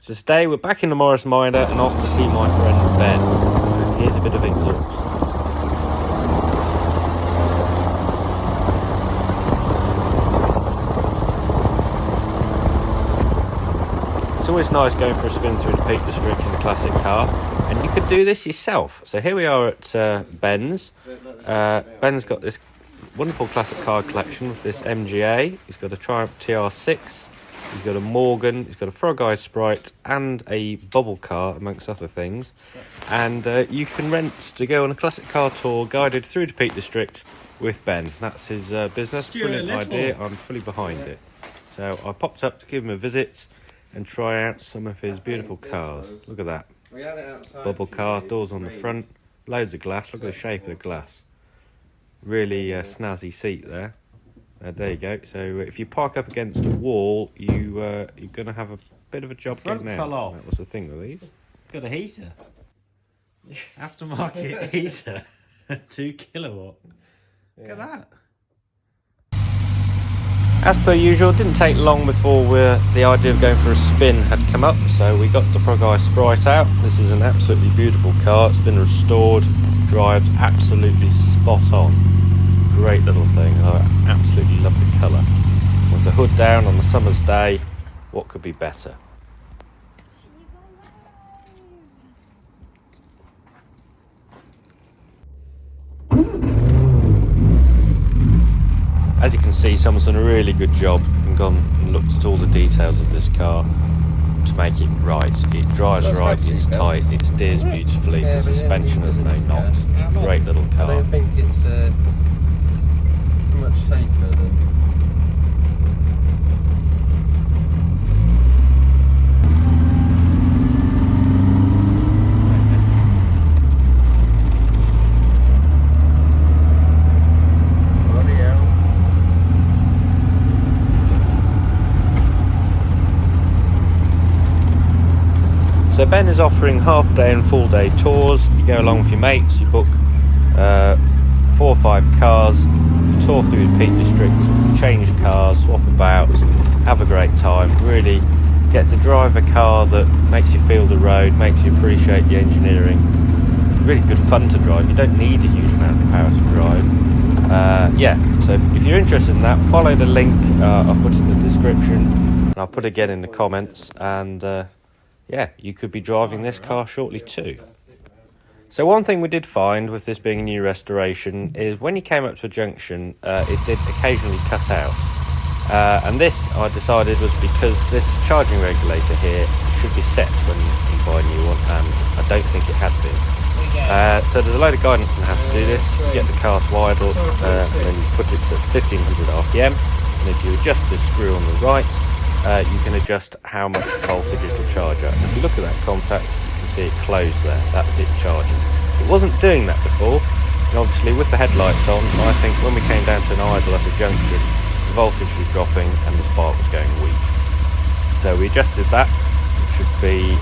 So today we're back in the Morris Minor and off to see my friend Ben. Here's a bit of exhaust. It's always nice going for a spin through the Peak District in a classic car, and you could do this yourself. So here we are at Ben's. Ben's got this wonderful classic car collection with this MGA. He's got a Triumph TR6. He's got a Morgan, he's got a Frogeyesprite and a bubble car, amongst other things. And you can rent to go on a classic car tour guided through the Peak District with Ben. That's his business. Brilliant idea. I'm fully behind it. So I popped up to give him a visit and try out some of his beautiful cars. Look at that. Bubble car, doors on the front, loads of glass. Look at the shape of the glass. Really snazzy seat there. There you go. So if you park up against a wall, you're going to have a bit of a job getting out. That was the thing with these. Got a heater. Aftermarket heater. 2 kilowatt. Look at that. As per usual, it didn't take long before the idea of going for a spin had come up. So we got the Frogeyesprite out. This is an absolutely beautiful car. It's been restored. Drives absolutely spot on. Great little thing. Oh, absolutely lovely colour. With the hood down on a summer's day, what could be better? As you can see, someone's done a really good job and gone and looked at all the details of this car to make it right. It drives right, it's tight, it steers beautifully, the suspension has no knocks. Great little car. I don't think it's much safer than... So Ben is offering half day and full day tours. You go along with your mates, you book 4 or 5 cars, you tour through the Peak District, change cars, swap about, have a great time. Really get to drive a car that makes you feel the road, makes you appreciate the engineering. Really good fun to drive. You don't need a huge amount of power to drive. So if you're interested in that, follow the link I'll put in the description, and I'll put again in the comments, and you could be driving this car shortly too. So one thing we did find with this being a new restoration is when you came up to a junction, it did occasionally cut out. And this, I decided, was because this charging regulator here should be set when you buy a new one, and I don't think it had been. So there's a load of guidance on how to do this. You get the car to idle, and then you put it at 1500 RPM, and if you adjust this screw on the right, you can adjust how much voltage it will charge at. If you look at that contact, you can see it closed there. That's it charging. It wasn't doing that before, and obviously with the headlights on, I think when we came down to an idle at a junction, the voltage was dropping and the spark was going weak. So we adjusted that. It should be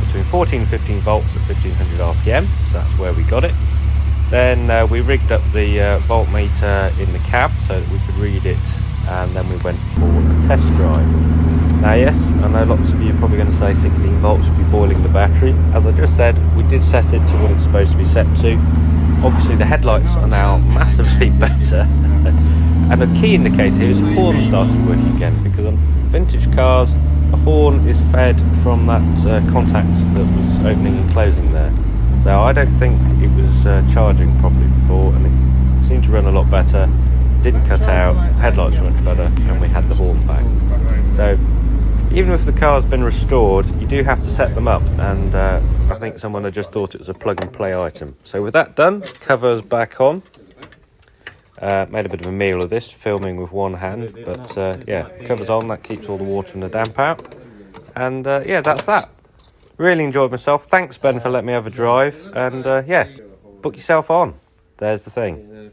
between 14 and 15 volts at 1500 RPM, so that's where we got it. Then we rigged up the voltmeter in the cab so that we could read it, and then we went for a test drive. Now yes, I know lots of you are probably going to say 16 volts would be boiling the battery. As I just said, we did set it to what it's supposed to be set to. Obviously the headlights are now massively better. And a key indicator here is the horn started working again, because on vintage cars, the horn is fed from that contact that was opening and closing there. So I don't think it was charging properly before, and it seemed to run a lot better. Didn't cut out, headlights were much better, and we had the horn back. So even if the car's been restored, you do have to set them up, and I think someone had just thought it was a plug and play item. So with that done, covers back on. Made a bit of a meal of this, filming with one hand, but covers on, that keeps all the water and the damp out. And that's that. Really enjoyed myself. Thanks Ben for letting me have a drive, and book yourself on. There's the thing.